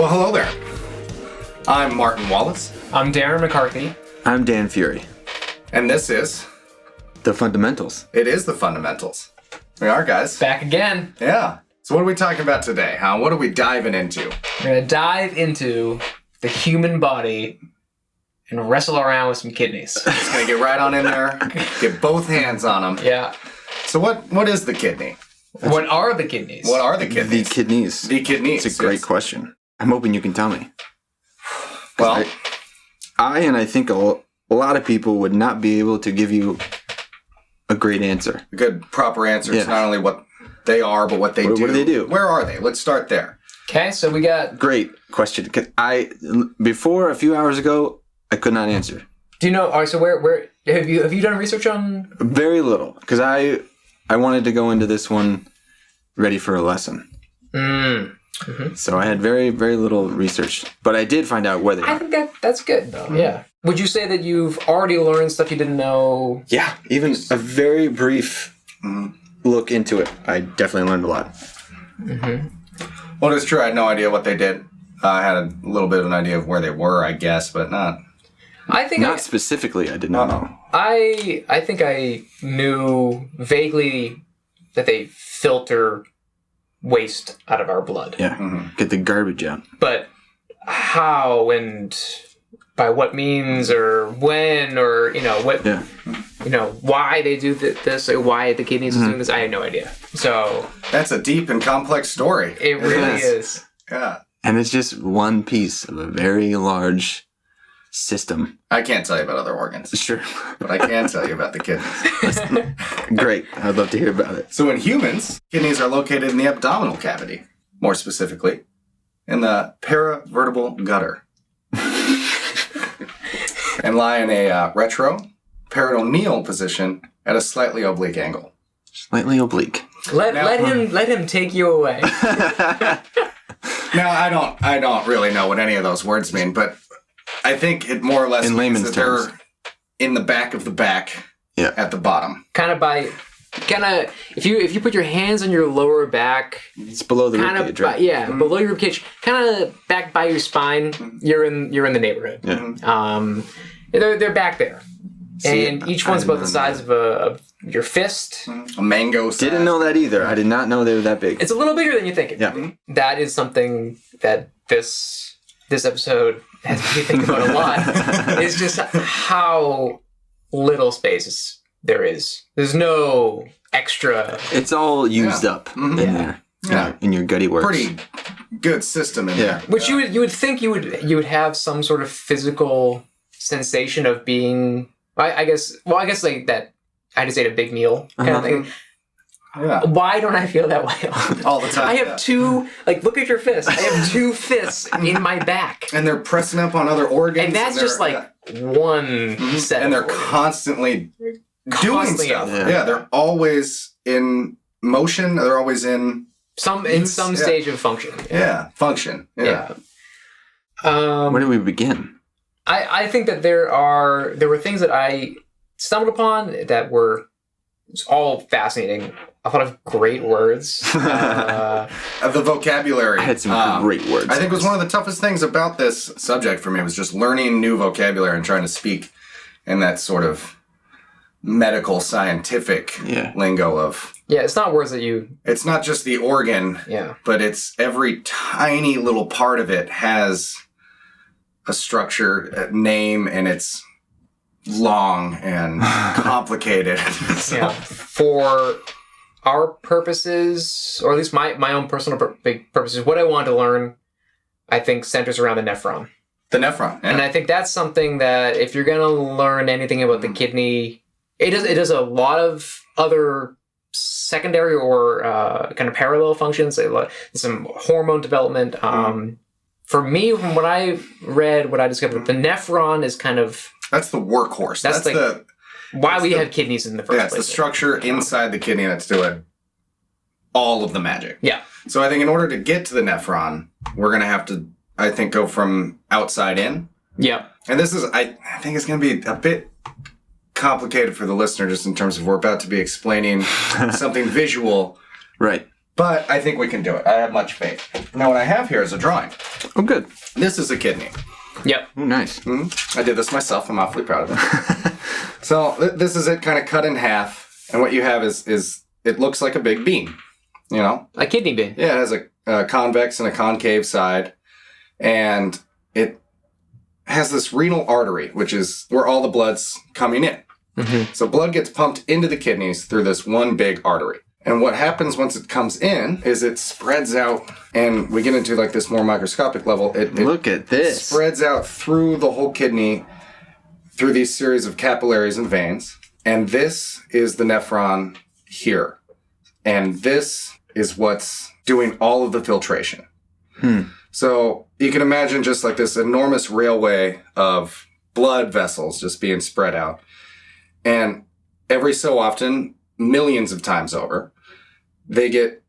Well, hello there. I'm Martin Wallace. I'm Darren McCarthy. I'm Dan Fury. And this is... The Fundamentals. It is The Fundamentals. We are, guys. Back again. Yeah. So what are we talking about today, huh? What are we diving into? We're going to dive into the human body and wrestle around with some kidneys. Just going to get right on in there, get both hands on them. Yeah. So what is the kidney? What are the kidneys? What are the kidneys? The kidneys. The kidneys. It's a great question. I'm hoping you can tell me. Well, I think a lot of people would not be able to give you a great answer. a good, proper answer Yeah. to not only what they are, but what they do. What do they do? Where are they? Let's start there. Okay, so we got... Great question. 'Cause before a few hours ago, I could not answer. Do you know... All right, so where have you done research on... Very little. Because I wanted to go into this one ready for a lesson. Mm-hmm. So I had very, very little research. But I did find out where they I are. think that's good, though. Yeah. Would you say that you've already learned stuff you didn't know? Yeah, even a very brief look into it. I definitely learned a lot. Mm-hmm. Well, it's true. I had no idea what they did. I had a little bit of an idea of where they were, I guess, but not... I think Not specifically, I did not know. I think I knew vaguely that they filter waste out of our blood. Yeah, get the garbage out. But how and by what means or when or what why they do this or why the kidneys is doing this, I had no idea. So That's a deep and complex story. it really is. Yeah. And it's just one piece of a very large system. I can't tell you about other organs, Sure. but I can tell you about the kidneys. Great. I'd love to hear about it. So in humans, kidneys are located in the abdominal cavity, more specifically, in the paravertebral gutter. And lie in a retro-peritoneal position at a slightly oblique angle. Slightly oblique. Let him take you away. Now, I don't really know what any of those words mean, but I think it more or less In means layman's that they're terms. in the back of the back Yeah. at the bottom. If you put your hands on your lower back, It's below the kind ribcage, of right? below your ribcage, kind of back by your spine, you're in the neighborhood. Yeah. They're back there, and See, each one's I about the didn't size of your fist. A mango size. Didn't know that either. I did not know they were that big. It's a little bigger than you think. Yeah. That is something that this episode has made me think about a lot. It's just how little space there is. There's no extra. It's all used up in there. Yeah. In your gutty works. Pretty good system in there. Which you would think you would have some sort of physical sensation of being. I guess like that. I had to say it a big meal kind of thing. Yeah. Why don't I feel that way All the time. I have two. Look at your fist. I have two fists in my back, And they're pressing up on other organs. and that's just one set. And they're of organs. constantly doing Constantly stuff. up. Yeah, they're always in motion. They're always in some Yeah. stage of function. function. Yeah. Where do we begin? I think that there were things that I stumbled upon that were all fascinating. A lot of great words. The vocabulary. I had some great words. I think it was one of the toughest things about this subject for me was just learning new vocabulary and trying to speak in that sort of medical, scientific lingo of... Yeah, it's not words that you... It's not just the organ, but it's every tiny little part of it has a structure, a name, and it's long and complicated. Yeah. For our purposes, or at least my own personal purposes, what I wanted to learn, I think, centers around the nephron. The nephron. Yeah. And I think that's something that if you're going to learn anything about the kidney, it does a lot of other secondary or kind of parallel functions, some hormone development. For me, from what I read, what I discovered, the nephron is kind of... That's the workhorse. That's the... Why we have kidneys in the first place. It's the structure inside the kidney that's doing all of the magic. Yeah. So I think in order to get to the nephron, we're going to have to, I think, go from outside in. Yeah. And this is, I think it's going to be a bit complicated for the listener just in terms of we're about to be explaining something visual. Right. But I think we can do it. I have much faith. Now, what I have here is a drawing. Oh, good. This is a kidney. Yep. Oh, nice. I did this myself. I'm awfully proud of it. So this is it kind of cut in half. And what you have is it looks like a big bean, you know? A kidney bean. Yeah, it has a convex and a concave side. And it has this renal artery, which is where all the blood's coming in. Mm-hmm. So blood gets pumped into the kidneys through this one big artery. And what happens once it comes in is it spreads out, and we get into like this more microscopic level. It Look at this. Spreads out through the whole kidney, through these series of capillaries and veins. And this is the nephron here. And this is what's doing all of the filtration. So you can imagine just like this enormous railway of blood vessels just being spread out. And every so often, millions of times over, they get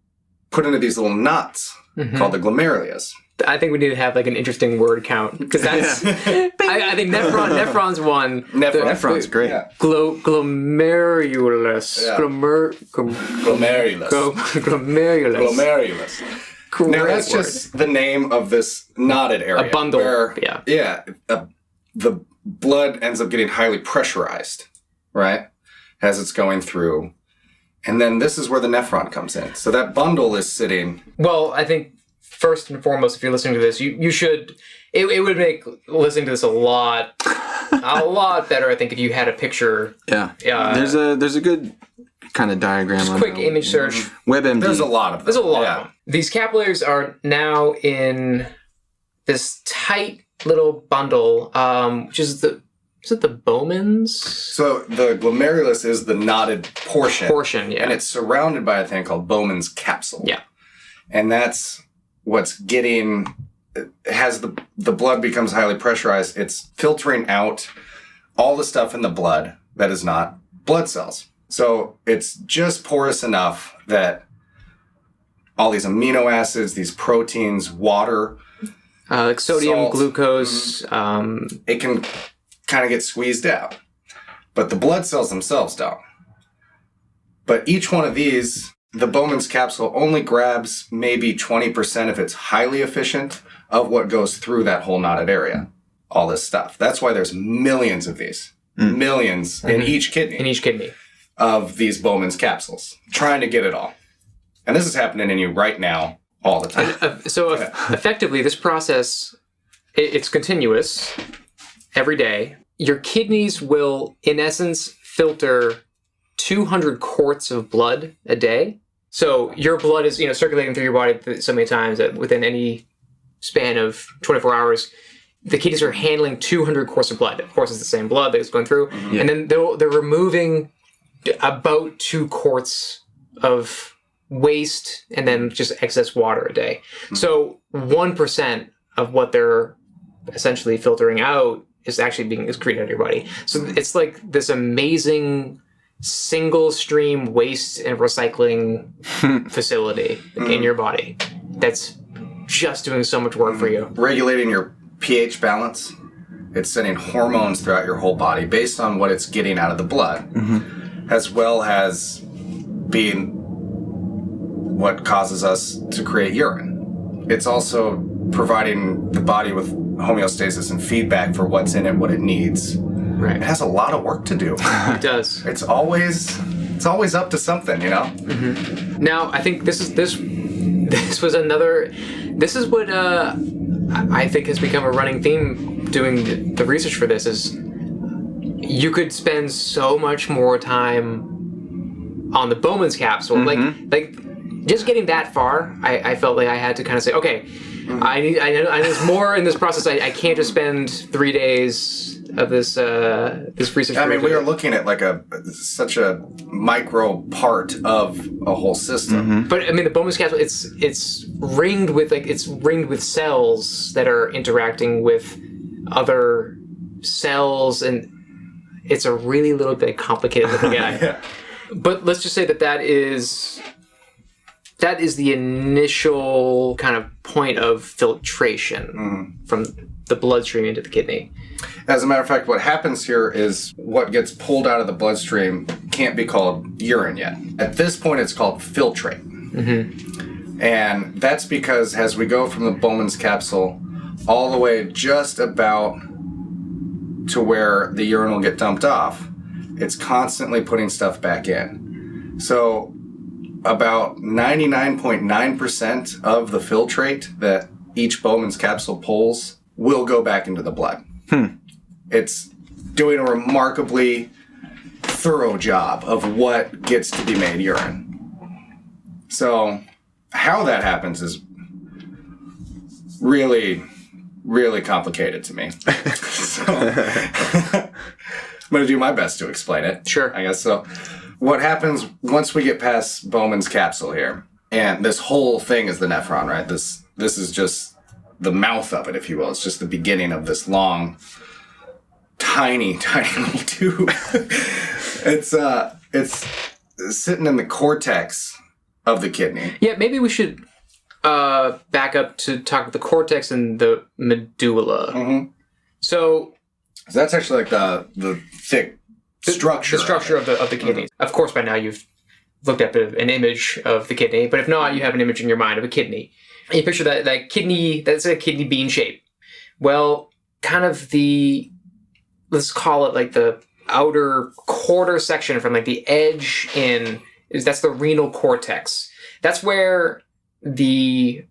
put into these little knots called the glomerulus. I think we need to have like an interesting word count because that's. I think Nephron's one. Nephron's great. Yeah. Glomerulus. Yeah. Glomerulus. Glomerulus. Correct Now that's word. just the name of this knotted area. A bundle. Where, yeah. The blood ends up getting highly pressurized, right? As it's going through. And then this is where the nephron comes in. So that bundle is sitting. Well, I think first and foremost, if you're listening to this, you should. It would make listening to this a lot better. I think if you had a picture. Yeah. There's a good kind of diagram. Just on quick image search. WebMD. There's a lot of them. There's a lot of them. These capillaries are now in this tight little bundle, which is the. Is it the Bowmans? So the glomerulus is the knotted portion. Yeah. And it's surrounded by a thing called Bowmans Capsule. Yeah. And that's what's getting, as the blood becomes highly pressurized, it's filtering out all the stuff in the blood that is not blood cells. So it's just porous enough that all these amino acids, these proteins, water, like sodium, salt, glucose. it can kind of get squeezed out. But the blood cells themselves don't. But each one of these, the Bowmans capsule only grabs maybe 20% if it's highly efficient of what goes through that whole knotted area. All this stuff. That's why there's millions of these. Millions in each kidney. In each kidney. Of these Bowmans capsules. Trying to get it all. And this is happening in you right now all the time. Effectively, this process, it's continuous. Every day, your kidneys will, in essence, filter 200 quarts of blood a day. So your blood is, circulating through your body so many times that within any span of 24 hours, the kidneys are handling 200 quarts of blood. Of course, it's the same blood that's going through, and then they're removing about 2 quarts of waste and then just excess water a day. So 1% of what they're essentially filtering out is actually is created out of your body. So it's like this amazing single stream waste and recycling facility in your body that's just doing so much work for you. Regulating your pH balance. It's sending hormones throughout your whole body based on what it's getting out of the blood, as well as being what causes us to create urine. It's also providing the body with homeostasis and feedback for what's in it, what it needs. Right. It has a lot of work to do. It does. It's always up to something, Now, I think this was another. This is what I think has become a running theme doing the research for this is you could spend so much more time on the Bowmans capsule. Like just getting that far, I felt like I had to kind of say, okay, I need there's more in this process. I can't just spend 3 days of this research. I mean, we are looking at like such a micro part of a whole system. But I mean, the Bowmans capsule, it's ringed with cells that are interacting with other cells, and it's a really little bit complicated looking guy. Yeah. But let's just say that is the initial kind of point of filtration from the bloodstream into the kidney. As a matter of fact, what happens here is what gets pulled out of the bloodstream can't be called urine yet. At this point, it's called filtrate. Mm-hmm. And that's because as we go from the Bowmans capsule all the way just about to where the urine will get dumped off, it's constantly putting stuff back in. So about 99.9% of the filtrate that each Bowmans capsule pulls will go back into the blood. It's doing a remarkably thorough job of what gets to be made urine. So how that happens is really, really complicated to me. So I'm going to do my best to explain it. Sure. I guess so. What happens once we get past Bowmans capsule here, and this whole thing is the nephron, right? This is just the mouth of it, if you will. It's just the beginning of this long, tiny little tube. It's sitting in the cortex of the kidney. Yeah, maybe we should back up to talk about the cortex and the medulla. Mm-hmm. So that's actually like the thick structure. The structure of the kidney. Mm-hmm. Of course, by now you've looked up an image of the kidney, but if not, you have an image in your mind of a kidney. And you picture that kidney, that's a kidney bean shape. Well, kind of let's call it like the outer quarter section from like the edge that's the renal cortex. That's where the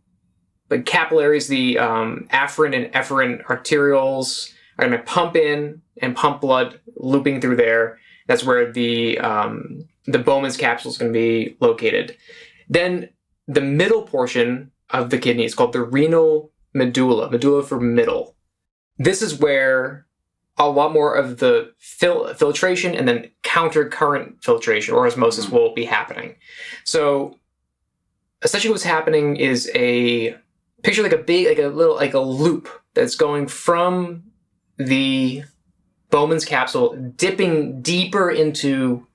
capillaries, the afferent and efferent arterioles are going to pump in and pump blood looping through there. That's where the Bowmans capsule is going to be located. Then the middle portion of the kidney is called the renal medulla for middle. This is where a lot more of the filtration and then counter-current filtration or osmosis will be happening. So essentially what's happening is picture like a loop that's going from the Bowmans capsule, dipping deeper into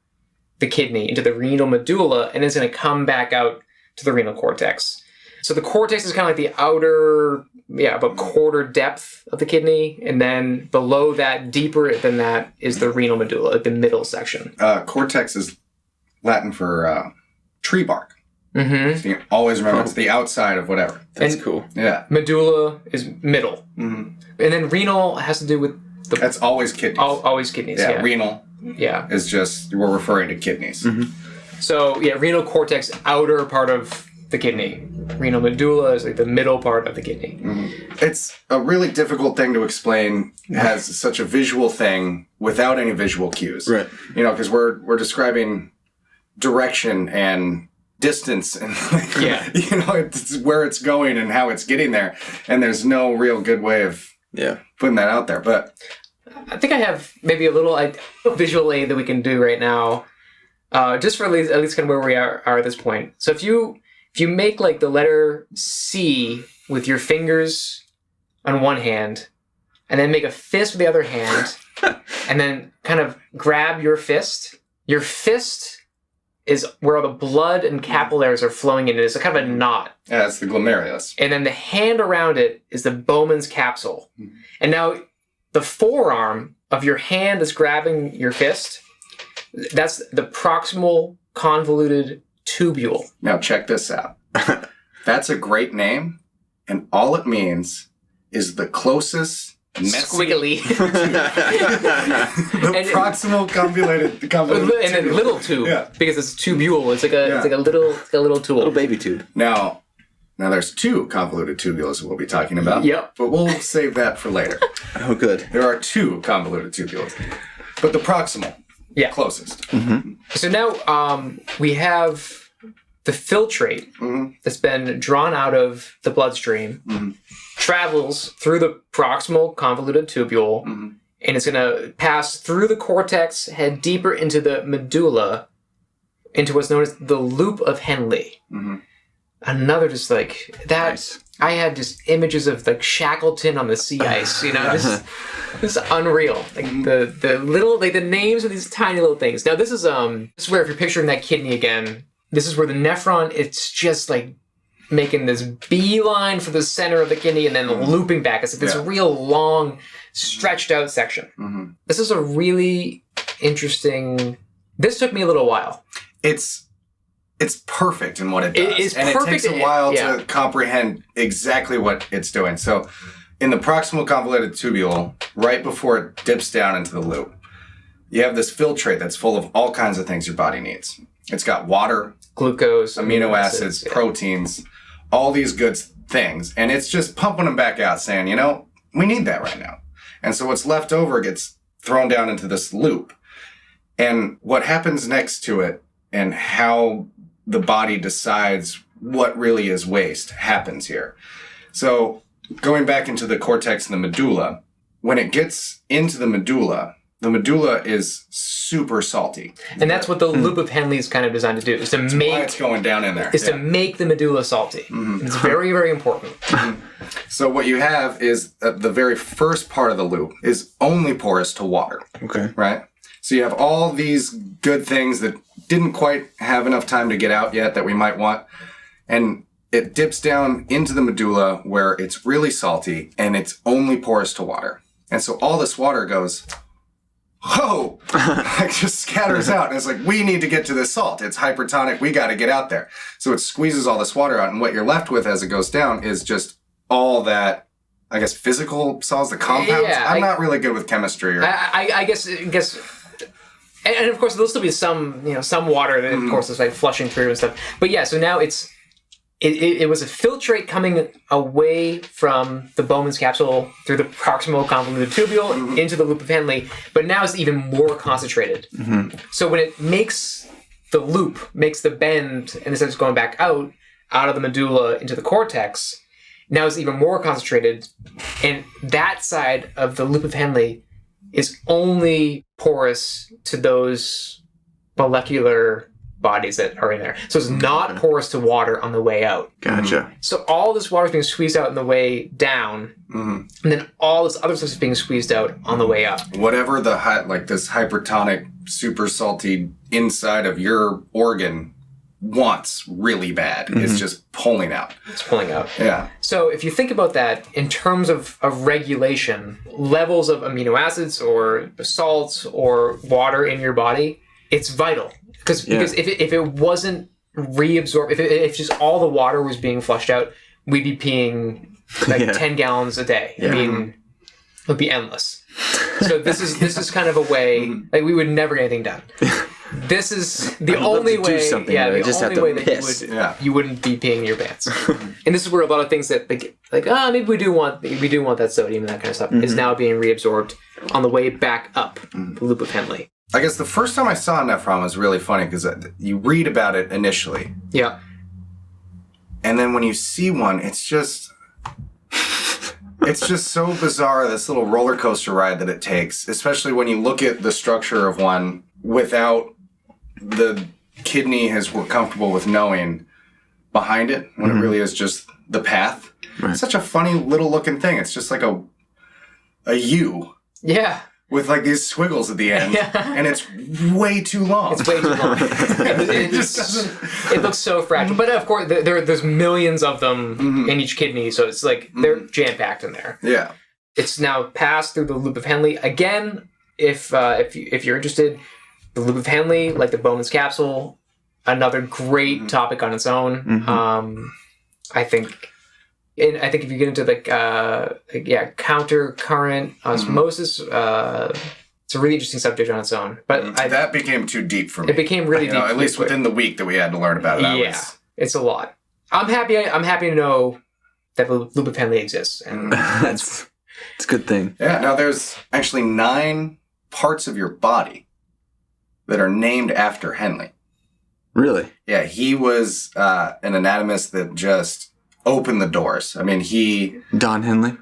the kidney, into the renal medulla, and it's going to come back out to the renal cortex. So the cortex is kind of like the outer, about quarter depth of the kidney, and then below that, deeper than that, is the renal medulla, like the middle section. Cortex is Latin for tree bark. Mm-hmm. So you always remember it's the outside of whatever. That's cool. Yeah. Medulla is middle. Mm-hmm. And then renal has to do with that's always kidneys. Always kidneys, yeah. Renal is just, we're referring to kidneys. Mm-hmm. So, renal cortex, outer part of the kidney. Renal medulla is like the middle part of the kidney. Mm-hmm. It's a really difficult thing to explain as such a visual thing without any visual cues. Right. Because we're describing direction and distance and it's where it's going and how it's getting there, and there's no real good way of putting that out there. But I think I have maybe a little visual aid that we can do right now, just for at least kind of where we are at this point. So if you make like the letter C with your fingers on one hand, and then make a fist with the other hand, and then kind of grab your fist is where all the blood and capillaries are flowing in. It's a kind of a knot. Yeah, it's the glomerulus. And then the hand around it is the Bowmans capsule. Mm-hmm. And now the forearm of your hand that's grabbing your fist, that's the proximal convoluted tubule. Now check this out. That's a great name, and all it means is the closest squiggly the proximal convoluted and then little tube because it's tubule. It's like a little tool, little baby tube. Now there's two convoluted tubules that we'll be talking about. Yep. But we'll save that for later. Oh, good. There are two convoluted tubules, but the proximal, closest. Mm-hmm. So now we have the filtrate that's been drawn out of the bloodstream, travels through the proximal convoluted tubule, and it's going to pass through the cortex, head deeper into the medulla, into what's known as the Loop of Henle. Another just like that. Nice. I had just images of like Shackleton on the sea ice, this is unreal. Like the little, like the names of these tiny little things. Now this is where, if you're picturing that kidney again, this is where the nephron, it's just like making this beeline for the center of the kidney and then looping back. It's like this real long, stretched out section. This is a really interesting. This took me a little while. It's it's perfect in what it does. It is and perfect. It takes a while to comprehend exactly what it's doing. So in the proximal convoluted tubule, right before it dips down into the loop, you have this filtrate that's full of all kinds of things your body needs. It's got water, glucose, amino acids, proteins, all these good things. And it's just pumping them back out saying, we need that right now. And so what's left over gets thrown down into this loop. And what happens next to it and how the body decides what really is waste happens here. So going back into the cortex and the medulla, when it gets into the medulla is super salty. And that's what the Loop of Henle is kind of designed to do, is to make... why it's going down in there. Is to make the medulla salty. Mm-hmm. It's very, very important. So what you have is the very first part of the loop is only porous to water. Okay. Right? So you have all these good things that didn't quite have enough time to get out yet that we might want. And it dips down into the medulla where it's really salty and it's only porous to water. And so all this water goes... whoa, like just scatters out. And it's like, we need to get to this salt. It's hypertonic. We got to get out there. So it squeezes all this water out. And what you're left with as it goes down is just all that, I guess, physical salts, the compounds. Yeah, I'm not really good with chemistry. I guess, and of course there'll still be some water that of course is like flushing through and stuff. But yeah, so now it was a filtrate coming away from the Bowmans capsule through the proximal convoluted tubule into the Loop of Henle, but now it's even more concentrated. Mm-hmm. So when it makes the loop, makes the bend, and instead of going back out of the medulla into the cortex, now it's even more concentrated, and that side of the Loop of Henle is only porous to those molecular bodies that are in there. So it's not porous to water on the way out. Gotcha. So all this water is being squeezed out on the way down, and then all this other stuff is being squeezed out on the way up. Whatever the this hypertonic, super salty inside of your organ wants really bad is just pulling out. It's pulling out. Yeah. So if you think about that in terms of regulation, levels of amino acids or salts or water in your body, it's vital. Because if it wasn't reabsorbed, if just all the water was being flushed out, we'd be peeing like 10 gallons a day. Yeah. I mean, it would be endless. So this is kind of a way, like we would never get anything done. This is the only way. The only way that you wouldn't be peeing your pants. And this is where a lot of things that maybe we do want that sodium and that kind of stuff is now being reabsorbed on the way back up the Loop of Henle. I guess the first time I saw Nephron was really funny because you read about it initially. Yeah. And then when you see one, it's just so bizarre, this little roller coaster ride that it takes, especially when you look at the structure of one without the kidney we're comfortable with knowing behind it, when it really is just the path. Right. It's such a funny little looking thing. It's just like a U. Yeah. With like these squiggles at the end, and it's way too long. It's way too long. it just doesn't. It looks so fragile, but of course there's millions of them in each kidney, so it's like they're jam packed in there. Yeah, it's now passed through the Loop of Henle again. If you're interested, the Loop of Henle, like the Bowmans Capsule, another great topic on its own. I think. And I think if you get into counter current osmosis, it's a really interesting subject on its own. But that became too deep for me. It became really deep. At least within the week that we had to learn about it. It's a lot. I'm happy to know that the Loop of Henle exists, and it's a good thing. Yeah. Now there's actually 9 parts of your body that are named after Henle. Really? Yeah. He was an anatomist that just opened the doors. I mean, Don Henle?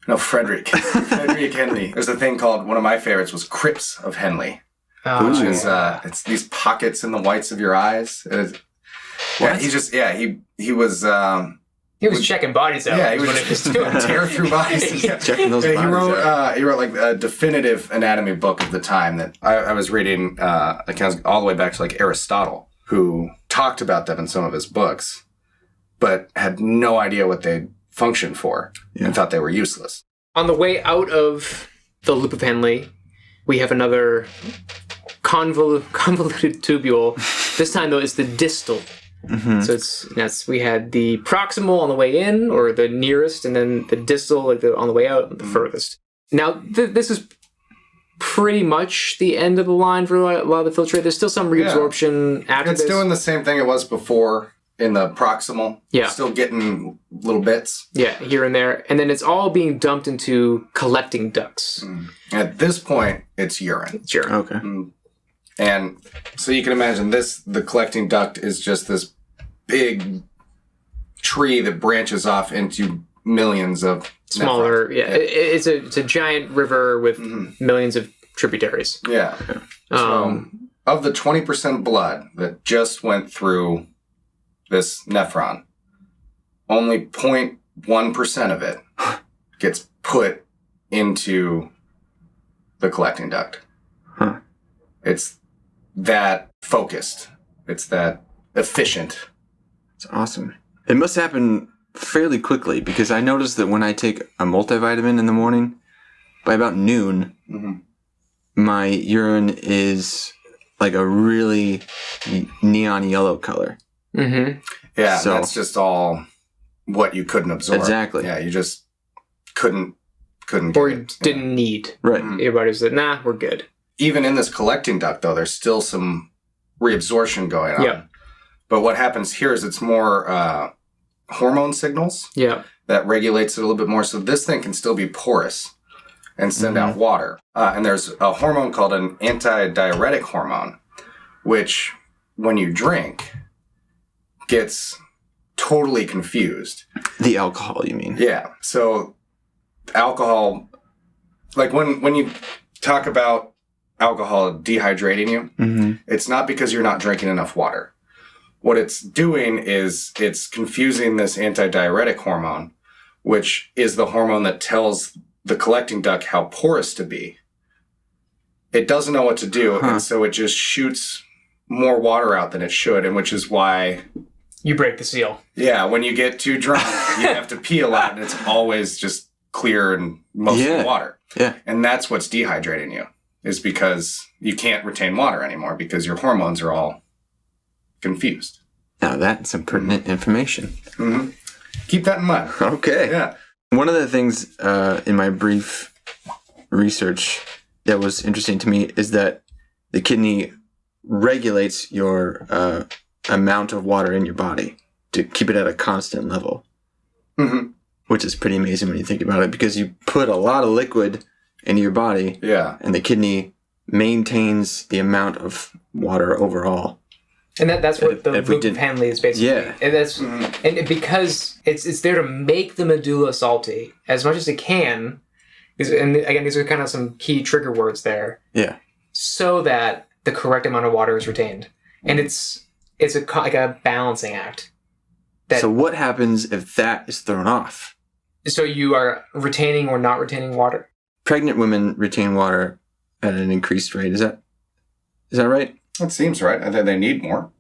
No, Frederick Henle. There's a thing called, one of my favorites was crypts of Henle, which is, it's these pockets in the whites of your eyes. He was checking bodies out. Yeah, he was just doing tear through bodies. Checking those bodies out. He wrote like a definitive anatomy book of the time that I was reading accounts all the way back to like Aristotle, who talked about them in some of his books, but had no idea what they functioned for and thought they were useless. On the way out of the Loop of Henle, we have another convoluted tubule. This time, though, it's the distal So we had the proximal on the way in, or the nearest, and then the distal on the way out, the furthest. Now, this is pretty much the end of the line for a lot of the filtrate. There's still some reabsorption after this. It's doing the same thing it was before in the proximal. Yeah. Still getting little bits. Yeah, here and there. And then it's all being dumped into collecting ducts. At this point, it's urine. It's urine. Okay. And so you can imagine the collecting duct is just this big tree that branches off into millions of smaller. nephrons. Yeah. It's a giant river with millions of tributaries. Yeah. So of the 20% blood that just went through this nephron, only 0.1% of it gets put into the collecting duct. Huh. It's that focused. It's that efficient. It's awesome. It must happen fairly quickly, because I noticed that when I take a multivitamin in the morning, by about noon, my urine is like a really neon yellow color. Yeah, so that's just all what you couldn't absorb. Exactly. Yeah, you just couldn't Or get it. didn't need. Right. Everybody said, nah, we're good. Even in this collecting duct, though, there's still some reabsorption going on. Yeah. But what happens here is it's more hormone signals that regulates it a little bit more. So this thing can still be porous and send out water. And there's a hormone called an antidiuretic hormone, which when you drink gets totally confused. The alcohol, you mean? Yeah. So alcohol, like when you talk about alcohol dehydrating you, it's not because you're not drinking enough water. What it's doing is it's confusing this antidiuretic hormone, which is the hormone that tells the collecting duct how porous to be. It doesn't know what to do, and so it just shoots more water out than it should, and which is why... You break the seal. Yeah, when you get too drunk, you have to pee a lot, and it's always just clear and mostly water. Yeah. And that's what's dehydrating you, is because you can't retain water anymore because your hormones are all confused. Now that's some pertinent information. Keep that in mind. Okay. Yeah. One of the things in my brief research that was interesting to me is that the kidney regulates your amount of water in your body to keep it at a constant level, which is pretty amazing when you think about it, because you put a lot of liquid into your body, and the kidney maintains the amount of water overall. And that's what the Loop of Henle is basically. Yeah. And that's and because it's there to make the medulla salty as much as it can. And again, these are kind of some key trigger words there. Yeah. So that the correct amount of water is retained, and it's like a balancing act. So what happens if that is thrown off? So you are retaining or not retaining water. Pregnant women retain water at an increased rate. Is that right? That seems right. I think they need more.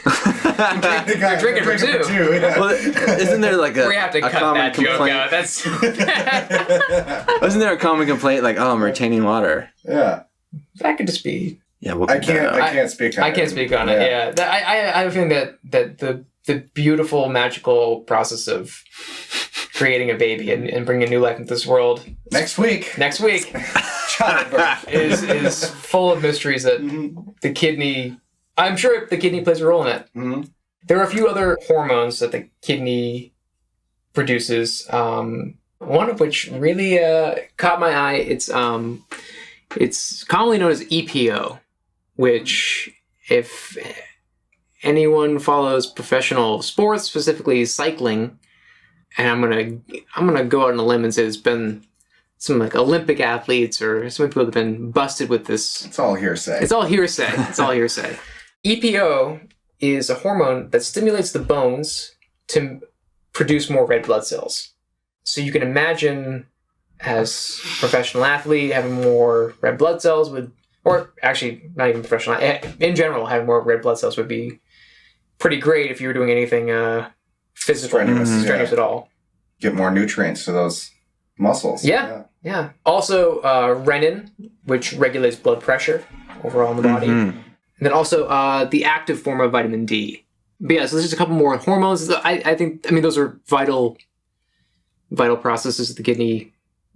You're drinking for two. Yeah. Well, isn't there like we have to cut that joke out. That's Isn't there a common complaint like, "Oh, I'm retaining water"? Yeah. That could just be. Yeah, we'll I can't speak on it. I can't speak on it. Yeah, I have a feeling that the beautiful magical process of creating a baby and bringing new life into this world next week childbirth is full of mysteries that the kidney. I'm sure the kidney plays a role in it. There are a few other hormones that the kidney produces. One of which really caught my eye. It's commonly known as EPO, which, if anyone follows professional sports, specifically cycling, and I'm gonna go out on a limb and say there's been some like Olympic athletes or some people that have been busted with this. It's all hearsay. It's all hearsay. EPO is a hormone that stimulates the bones to produce more red blood cells. So you can imagine, as a professional athlete, having more red blood cells would, or actually not even professional, in general, having more red blood cells would be pretty great if you were doing anything physical, strenuous at all. Get more nutrients to those muscles. Yeah. Also, renin, which regulates blood pressure overall in the body. And then also the active form of vitamin D, But yeah, so there's just a couple more hormones. I think, those are vital processes the kidney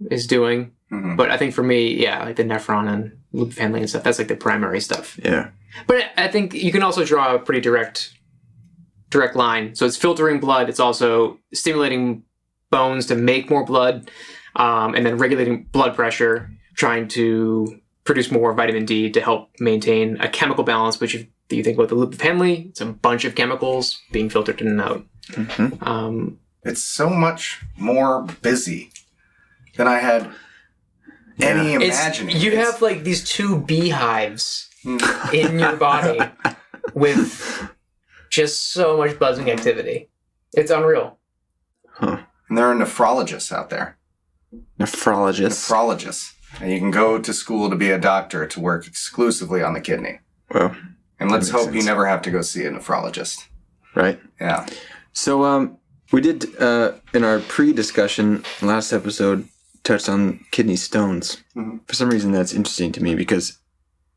is doing. Mm-hmm. But I think for me, yeah, like the Nephron and Loop of Henle and stuff, that's like the primary stuff. Yeah. But I think you can also draw a pretty direct line. So it's filtering blood. It's also stimulating bones to make more blood, and then regulating blood pressure, trying to produce more vitamin D to help maintain a chemical balance, which if you think about the Loop of Henle, it's a bunch of chemicals being filtered in and out. Mm-hmm. It's so much more busy than I had any imagining. You have like these 2 beehives in your body with just so much buzzing activity. It's unreal. Huh. And there are nephrologists out there. Nephrologists. And you can go to school to be a doctor to work exclusively on the kidney. Well, and let's hope you never have to go see a nephrologist. Right. Yeah. So we did, in our pre-discussion last episode, touched on kidney stones. Mm-hmm. For some reason, that's interesting to me because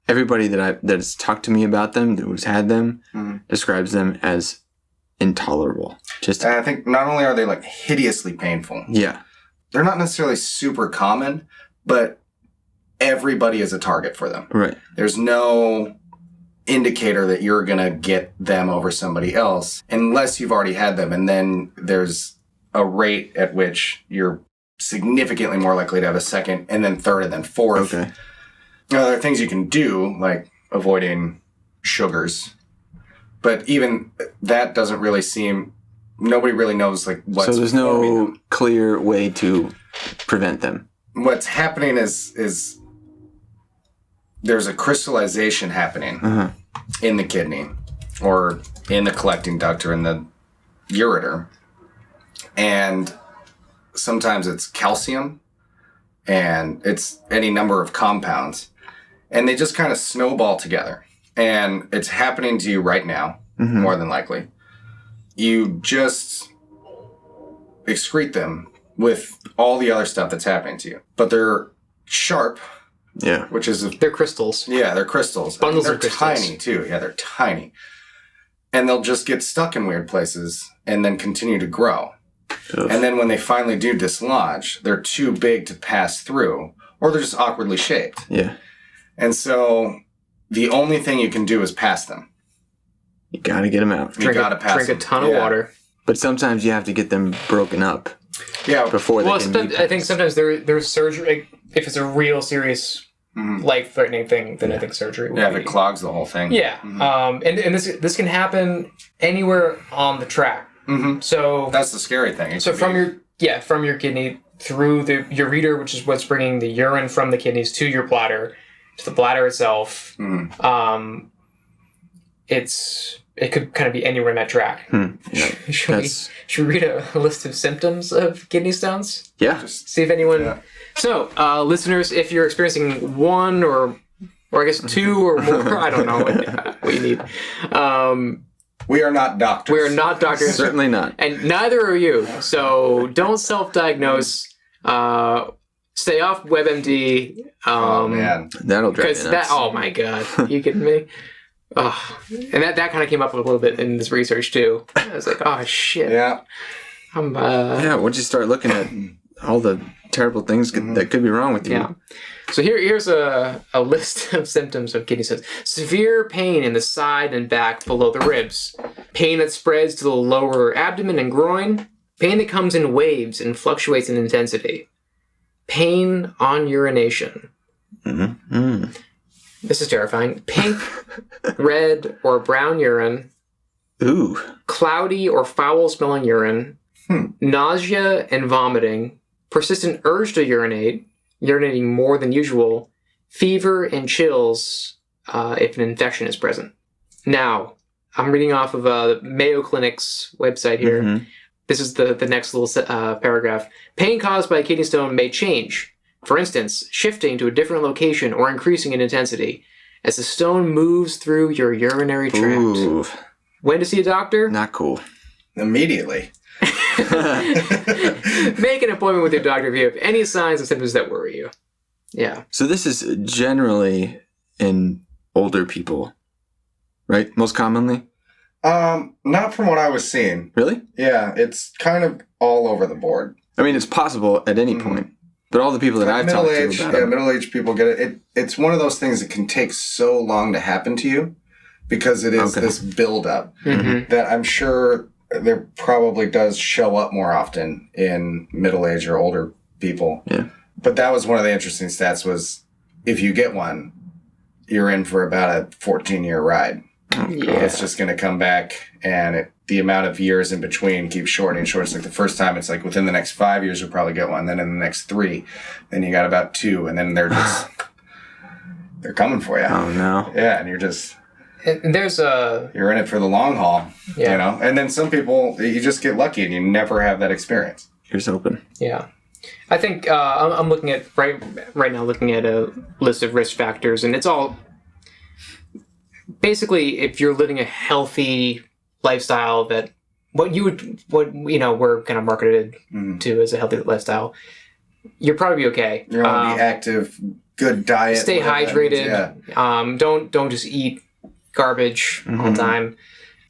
everybody that has talked to me about them, who's had them, describes them as intolerable. And I think not only are they like hideously painful. Yeah. They're not necessarily super common, but everybody is a target for them. Right. There's no indicator that you're going to get them over somebody else unless you've already had them. And then there's a rate at which you're significantly more likely to have a second and then third and then fourth. Okay. There are things you can do, like avoiding sugars. But even that doesn't really seem... Nobody really knows like what's... So there's no clear way to prevent them. What's happening is there's a crystallization happening in the kidney or in the collecting duct or in the ureter. And sometimes it's calcium and it's any number of compounds. And they just kind of snowball together. And it's happening to you right now, more than likely. You just excrete them with all the other stuff that's happening to you. But they're sharp. Yeah. Which is... They're crystals. Yeah, they're crystals. Bundles of crystals. They're tiny, too. Yeah, they're tiny. And they'll just get stuck in weird places and then continue to grow. Ugh. And then when they finally do dislodge, they're too big to pass through, or they're just awkwardly shaped. Yeah. And so the only thing you can do is pass them. You gotta get them out. You gotta pass them. Drink a ton of water. But sometimes you have to get them broken up. Yeah. Before they can be I think sometimes there's surgery. If it's a real serious, life-threatening thing, then I think surgery would be... if it clogs the whole thing. Yeah. And this can happen anywhere on the tract. Mm-hmm. So that's the scary thing. So from your kidney through the ureter, which is what's bringing the urine from the kidneys to your bladder, to the bladder itself. It could kind of be anywhere in that tract. Yeah. Should we read a list of symptoms of kidney stones? Yeah. Just see if anyone... Yeah. So, listeners, if you're experiencing one or I guess 2 or more, I don't know what you need. We are not doctors. We are not doctors. Certainly not. And neither are you. So don't self-diagnose. Stay off WebMD. Oh, man. That'll drive you nuts. Oh, my God. Are you kidding me? Oh. And that kind of came up a little bit in this research, too. I was like, oh, shit. Yeah. Once you start looking at all the terrible things that could be wrong with you. Yeah. So here's a list of symptoms of kidney stones. Severe pain in the side and back below the ribs. Pain that spreads to the lower abdomen and groin. Pain that comes in waves and fluctuates in intensity. Pain on urination. This is terrifying. Pink, red, or brown urine. Ooh. Cloudy or foul-smelling urine. Nausea and vomiting. Persistent urge to urinate. Urinating more than usual. Fever and chills if an infection is present. Now, I'm reading off of the Mayo Clinic's website here. This is the next little paragraph. Pain caused by a kidney stone may change. For instance, shifting to a different location or increasing in intensity as the stone moves through your urinary tract. Ooh. When to see a doctor? Not cool. Immediately. Make an appointment with your doctor if you have any signs and symptoms that worry you. Yeah. So this is generally in older people, right? Most commonly? Not from what I was seeing. Really? Yeah, it's kind of all over the board. I mean, it's possible at any point. But all the people that I've talked to about it. Middle-aged people get it. It's one of those things that can take so long to happen to you because it is this buildup that I'm sure there probably does show up more often in middle-aged or older people. Yeah. But that was one of the interesting stats was if you get one, you're in for about a 14-year ride. It's just going to come back, and the amount of years in between keeps shortening and shortening. It's like the first time, it's like within the next 5 years, you'll probably get one. Then in the next 3, then you got about 2, and then they're coming for you. Oh, no. Yeah, and you're just... And you're in it for the long haul, you know? And then some people, you just get lucky and you never have that experience. Here's hoping. Yeah. I think I'm looking at, right now, looking at a list of risk factors, and it's all... Basically, if you're living a healthy lifestyle that we're kind of marketed to as a healthy lifestyle, you'll probably be okay. You're going to be active, good diet. Stay hydrated. Yeah. Don't just eat garbage all the time.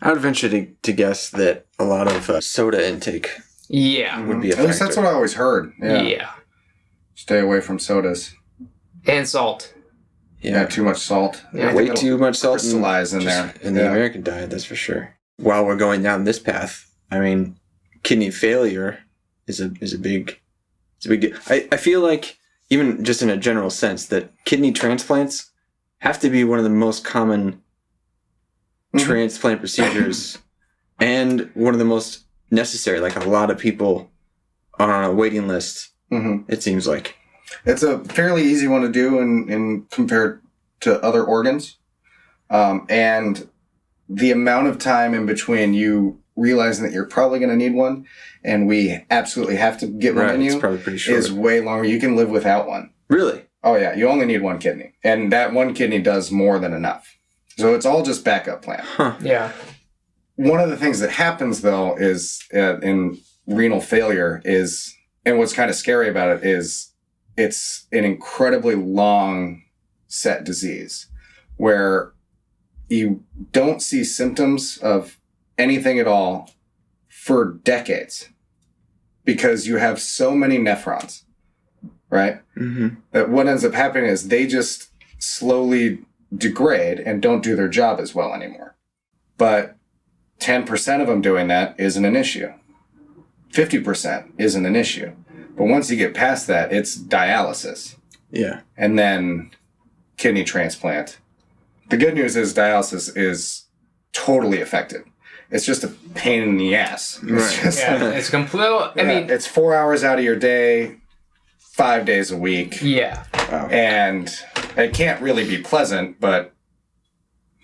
I would venture to guess that a lot of soda intake would be a factor. At least that's what I always heard. Yeah. Stay away from sodas. And salt. Yeah, too much salt. Yeah, way too much salt crystallize in there. In the American diet, that's for sure. While we're going down this path, I mean, kidney failure is a big deal. I feel like, even just in a general sense, that kidney transplants have to be one of the most common transplant procedures and one of the most necessary. Like, a lot of people are on a waiting list, it seems like. It's a fairly easy one to do in compared to other organs. And the amount of time in between you realizing that you're probably going to need one and we absolutely have to get one in you probably pretty short. Is way longer. You can live without one. Really? Oh, yeah. You only need one kidney. And that one kidney does more than enough. So it's all just backup plan. Huh. Yeah. One of the things that happens, though, is in renal failure is, and what's kind of scary about it is, it's an incredibly long set disease where you don't see symptoms of anything at all for decades because you have so many nephrons, right? That what ends up happening is they just slowly degrade and don't do their job as well anymore. But 10% of them doing that isn't an issue. 50% isn't an issue. But once you get past that, it's dialysis. Yeah. And then kidney transplant. The good news is dialysis is totally effective. It's just a pain in the ass. It's complete. I mean, it's 4 hours out of your day, 5 days a week. Yeah. Wow. And it can't really be pleasant, but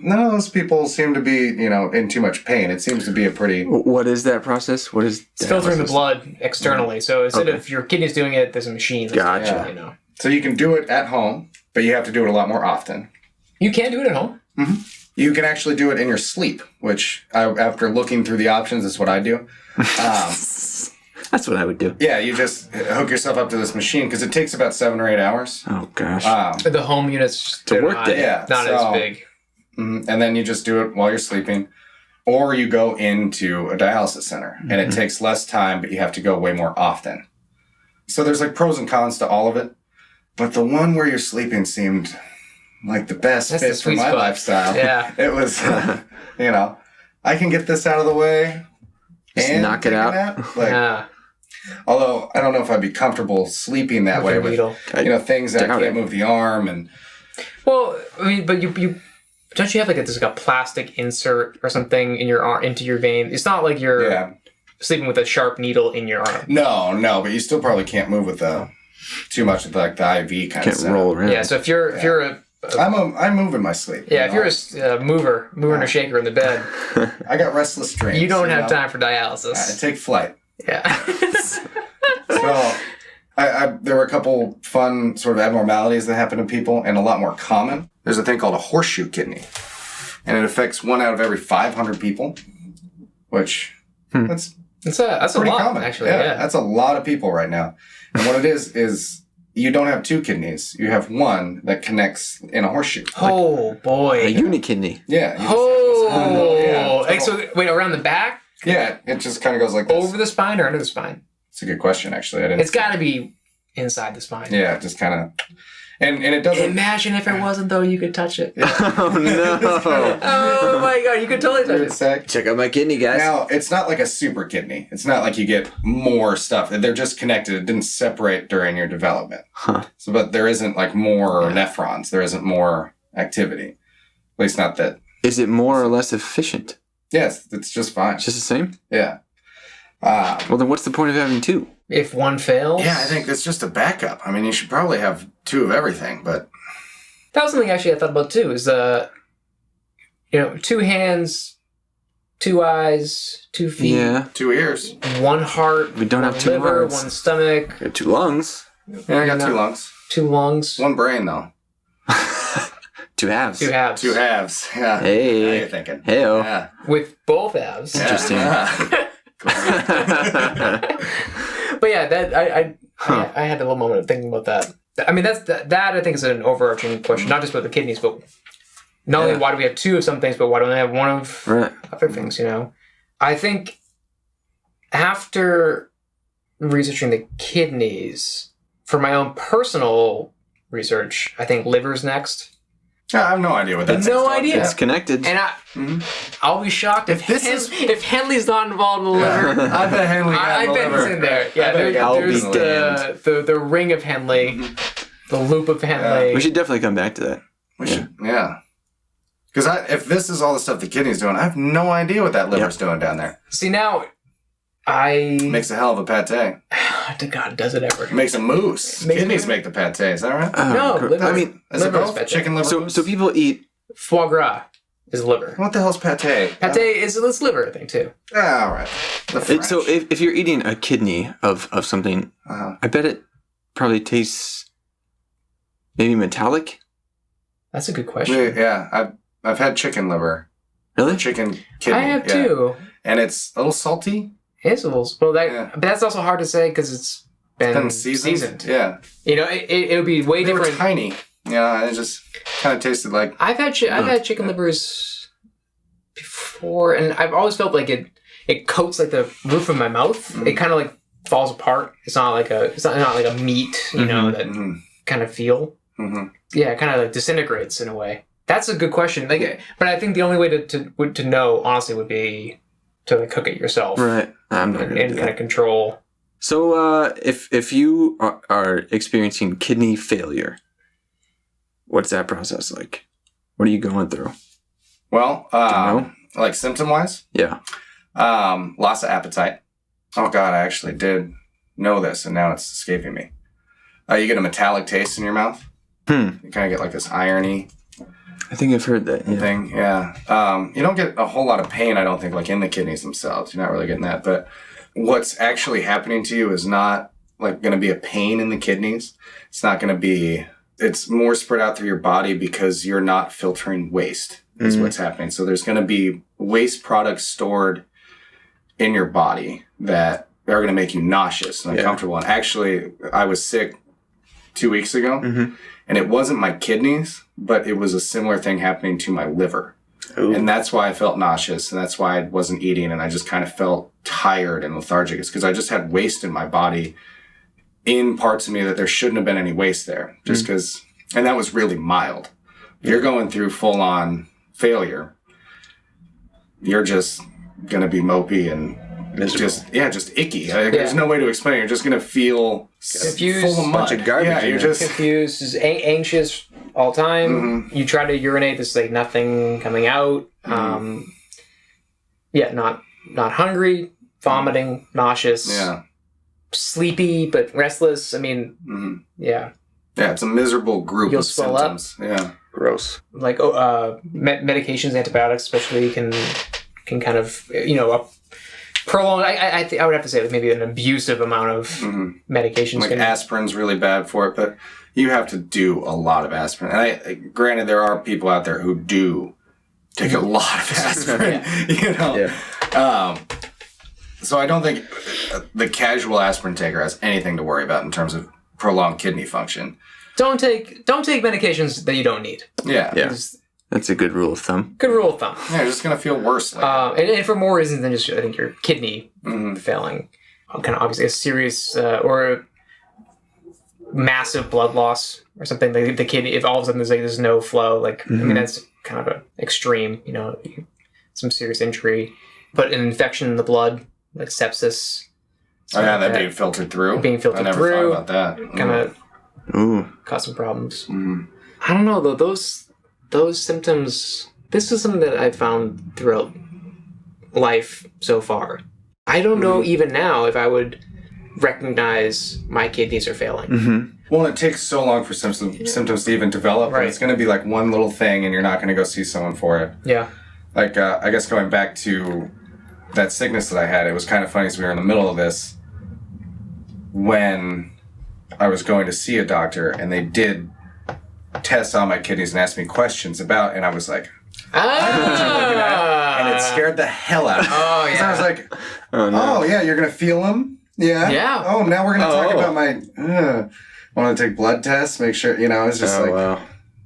none of those people seem to be, in too much pain. It seems to be a pretty... What is that process? What is It's filtering the blood externally. So instead of your kidneys doing it, there's a machine. Gotcha. So you can do it at home, but you have to do it a lot more often. You can do it at home? You can actually do it in your sleep, which after looking through the options, is what I do. That's what I would do. Yeah, you just hook yourself up to this machine because it takes about 7 or 8 hours. Oh, gosh. The home units... It's a work day. Not as big. And then you just do it while you're sleeping. Or you go into a dialysis center. And it takes less time, but you have to go way more often. So there's pros and cons to all of it. But the one where you're sleeping seemed like the best fit for my lifestyle. Yeah. It was, I can get this out of the way. Just and knock it out. Although I don't know if I'd be comfortable sleeping that way with things that I can't move the arm and. Well, I mean, but you don't you have a plastic insert or something in your arm into your vein? It's not like you're sleeping with a sharp needle in your arm. No, but you still probably can't move with too much with the IV kind of stuff. Can't roll around. Yeah, so if you're I move in my sleep. Yeah, if you're a mover and a shaker in the bed, I got restless dreams. You don't have time for dialysis. I take flight. Yeah. So, there were a couple fun sort of abnormalities that happen to people, and a lot more common. There's a thing called a horseshoe kidney, and it affects 1 out of every 500 people, which that's a pretty lot, common. Actually, yeah, that's a lot of people right now. And what it is you don't have 2 kidneys. You have one that connects in a horseshoe. Oh, boy. A unikidney. Yeah. Oh, like so. Wait, around the back? Yeah, it just kind of goes like this. Over the spine or under the spine? It's a good question, actually. It's got to be inside the spine. Yeah, just kind of. And it doesn't. Imagine if it wasn't, though, you could touch it. Oh, no. Oh, my God. You could totally touch it. Check out my kidney, guys. Now, it's not like a super kidney. It's not like you get more stuff. They're just connected. It didn't separate during your development. Huh. So, but there isn't like more nephrons. There isn't more activity. At least not that. Is it more or less efficient? Yes, it's just fine. It's just the same? Yeah. Well, then what's the point of having two? If one fails? Yeah, I think it's just a backup. I mean, you should probably have two of everything, but... That was something actually I thought about, too, is, 2 hands, 2 eyes, 2 feet. Yeah. 2 ears. 1 heart. We don't have 2 liver, hearts. 1 stomach. We have 2 lungs. Yeah, I got 2 lungs. 2 lungs. 1 brain, though. 2 halves. 2 halves. 2 halves. Yeah. Hey. How you thinking? Hey-o. Yeah. With both halves. Interesting. Yeah. But yeah, that I had a little moment of thinking about that. I mean, that I think is an overarching question, not just about the kidneys, but not only why do we have 2 of some things, but why don't we have 1 of other things, I think after researching the kidneys, for my own personal research, I think liver's next. I have no idea what that's. No idea. It's connected. And I'll be shocked if Henle's not involved in the liver. I bet Henle got I bet it's in there. Yeah, there's the ring of Henle, the loop of Henle. We should definitely come back to that. We should, yeah. Because if this is all the stuff the kidney's doing, I have no idea what that liver's doing down there. See, now, Makes a hell of a pate. God, does it ever? Makes a mousse. Kidneys make the pate, is that right? No, liver. I mean, is it both? Chicken liver? So people eat... Foie gras is liver. What the hell's pate? Pate is liver, I think, too. All right. So if you're eating a kidney of something, I bet it probably tastes maybe metallic. That's a good question. Yeah, I've had chicken liver. Really? Chicken kidney. I have too. And it's a little salty. It's a little, but that's also hard to say because it's been seasoned. Yeah. It would be way different. They were tiny. Yeah, it just kind of tasted like... I've had chicken livers before, and I've always felt like it coats like the roof of my mouth. It kind of like falls apart. It's not like a meat, that kind of feel. Yeah, it kind of like disintegrates in a way. That's a good question. But I think the only way to know honestly would be to cook it yourself, right? I'm not gonna and kind of control. So, if you are experiencing kidney failure, what's that process like? What are you going through? Well, like symptom-wise? Yeah. Loss of appetite. Oh, God, I actually did know this, and now it's escaping me. You get a metallic taste in your mouth. You kind of get like this irony. I think I've heard that thing. Yeah. You don't get a whole lot of pain, I don't think, like in the kidneys themselves. You're not really getting that. But what's actually happening to you is not like going to be a pain in the kidneys. It's not going to be... It's more spread out through your body because you're not filtering waste is what's happening. So there's going to be waste products stored in your body that are going to make you nauseous and uncomfortable. And actually, I was sick 2 weeks ago, and it wasn't my kidneys, but it was a similar thing happening to my liver. Ooh. And that's why I felt nauseous, and that's why I wasn't eating, and I just kind of felt tired and lethargic. It's because I just had waste in my body in parts of me that there shouldn't have been any waste there. Just because, and that was really mild. You're going through full-on failure. You're just going to be mopey and just icky. There's no way to explain it. You're just going to feel confused, full of bunch of garbage. Yeah, you're just confused, just anxious all the time. You try to urinate, there's like nothing coming out. Not hungry, vomiting, nauseous, sleepy but restless. I mean, yeah, it's a miserable group of symptoms. Yeah, gross. Like medications, antibiotics, especially can kind of prolong. I would have to say like maybe an abusive amount of medications. Like aspirin's really bad for it, but you have to do a lot of aspirin. And granted, there are people out there who do take a lot of aspirin. So I don't think the casual aspirin taker has anything to worry about in terms of prolonged kidney function. Don't take medications that you don't need. Yeah. That's a good rule of thumb. Good rule of thumb. Yeah, you're just going to feel worse. And for more reasons than just, I think, your kidney failing. Kind of obviously a serious or a massive blood loss or something. Like the kidney, if all of a sudden there's no flow, I mean, that's kind of an extreme, some serious injury. But an infection in the blood, like sepsis. Oh, yeah, that being filtered through. I never thought about that. Kind of cause some problems. Mm-hmm. I don't know, though. Those symptoms, this is something that I've found throughout life so far. I don't know even now if I would recognize my kidneys are failing. Mm-hmm. Well, it takes so long for symptoms to even develop. Right. It's going to be like one little thing and you're not going to go see someone for it. Yeah. Like, I guess going back to that sickness that I had, it was kind of funny as we were in the middle of this when I was going to see a doctor and they did tests on my kidneys and asked me questions about, and I was like, I know what you're looking at, and it scared the hell out of me. Oh, yeah. I was like, oh, yeah, you're going to feel them? Yeah? Yeah. Oh, now we're going to talk about my, want to take blood tests, make sure, it's just wow.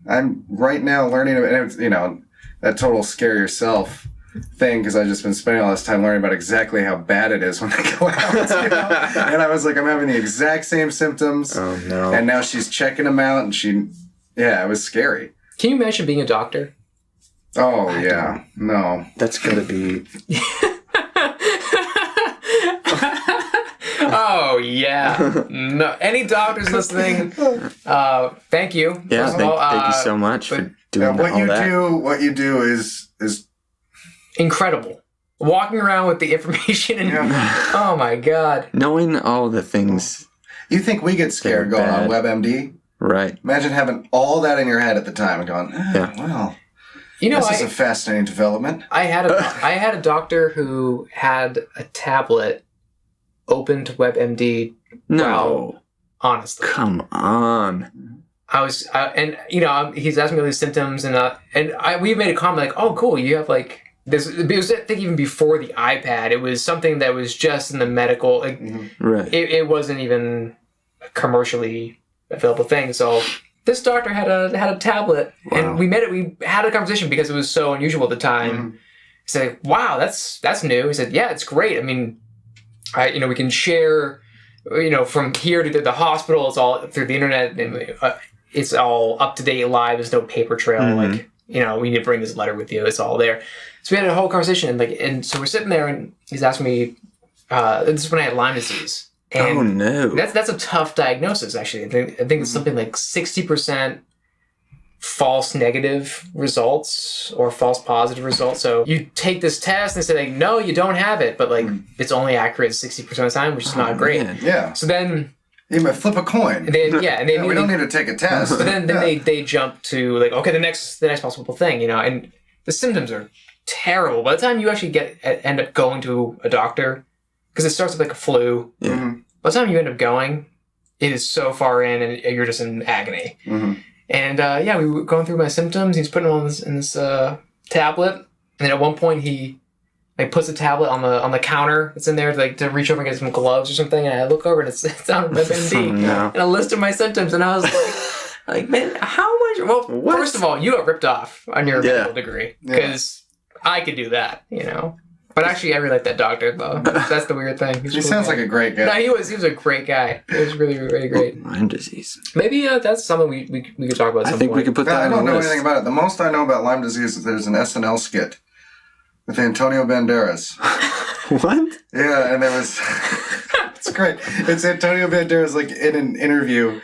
I'm right now learning, and that total scare yourself thing, because I've just been spending all this time learning about exactly how bad it is when I go out, and I was like, I'm having the exact same symptoms, and now she's checking them out, and it was scary. Can you imagine being a doctor? Oh, yeah. No. That's gonna be... Oh, yeah. No. Any doctors listening, thank you. Yeah, thank you so much for doing all that. What you do is incredible. Walking around with the information and oh my God. Knowing all the things. You think we get scared going on WebMD? Right. Imagine having all that in your head at the time and going, well, this is a fascinating development. I had a doctor who had a tablet open to WebMD. No. Wow, honestly. Come on. He's asking me all these symptoms we made a comment like, oh, cool, you have like this. It was, I think, even before the iPad. It was something that was just in the medical, right. It wasn't even a commercially available thing. So this doctor had a tablet, and we had a conversation because it was so unusual at the time. He said, wow, that's new. He said, yeah, it's great. I mean, we can share, from here to the hospital. It's all through the internet, and it's all up to date, live. There's no paper trail. We need to bring this letter with you. It's all there. So we had a whole conversation, and so we're sitting there, and he's asking me. This is when I had Lyme disease. And oh no! That's a tough diagnosis. Actually, I think it's something like 60% false negative results or false positive results. So you take this test and say like, no, you don't have it, but it's only accurate 60% of the time, which is not great. Man. Yeah. So then you might flip a coin. We don't need to take a test. But then they jump to like, okay, the next possible thing, and the symptoms are terrible. By the time you actually end up going to a doctor, because it starts with like a flu. Yeah. Mm-hmm. By the time you end up going, it is so far in, and you're just in agony. Mm-hmm. And we were going through my symptoms. He's putting them on this tablet, and then at one point he puts the tablet on the counter that's in there to reach over and get some gloves or something. And I look over and it's on WebMD and a list of my symptoms, and I was like, man, how much? Well, first of all, you got ripped off on your medical degree because I could do that, But actually, I really like that doctor, though. That's the weird thing. He sounds like a great guy. No, he was a great guy. He was really, really great. Lyme disease. Maybe that's something we could talk about at some point. I think we could put that on the list. I don't know anything about it. The most I know about Lyme disease is there's an SNL skit with Antonio Banderas. What? Yeah, and there was... It's great. It's Antonio Banderas, in an interview